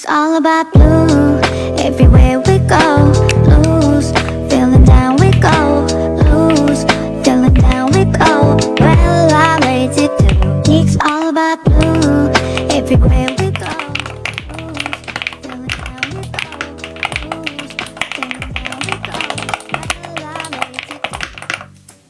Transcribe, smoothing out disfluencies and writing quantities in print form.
It's all about blue. Everywhere we go, lose. Feeling down we go, lose. Feeling down we go. Well, I'm ready to do. It's all about blue. Everywhere